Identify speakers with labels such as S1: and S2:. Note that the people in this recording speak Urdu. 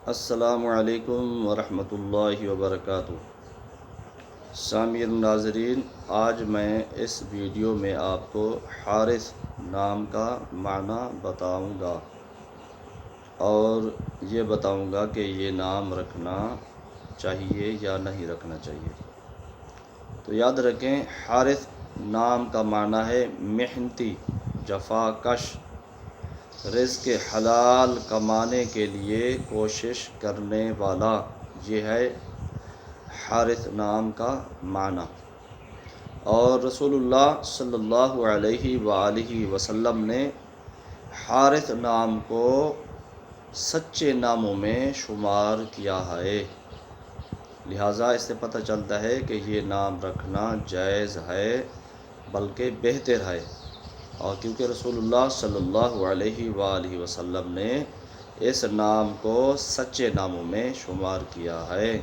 S1: السلام علیکم ورحمۃ اللہ وبرکاتہ۔ سامعین ناظرین، آج میں اس ویڈیو میں آپ کو حارث نام کا معنی بتاؤں گا اور یہ بتاؤں گا کہ یہ نام رکھنا چاہیے یا نہیں رکھنا چاہیے۔ تو یاد رکھیں، حارث نام کا معنی ہے محنتی، جفا کش، رزق حلال کمانے کے لیے کوشش کرنے والا۔ یہ ہے حارث نام کا معنی۔ اور رسول اللہ صلی اللہ علیہ وآلہ وسلم نے حارث نام کو سچے ناموں میں شمار کیا ہے، لہٰذا اس سے پتہ چلتا ہے کہ یہ نام رکھنا جائز ہے، بلکہ بہتر ہے۔ اور کیونکہ رسول اللہ صلی اللہ علیہ وآلہ وسلم نے اس نام کو سچے ناموں میں شمار کیا ہے۔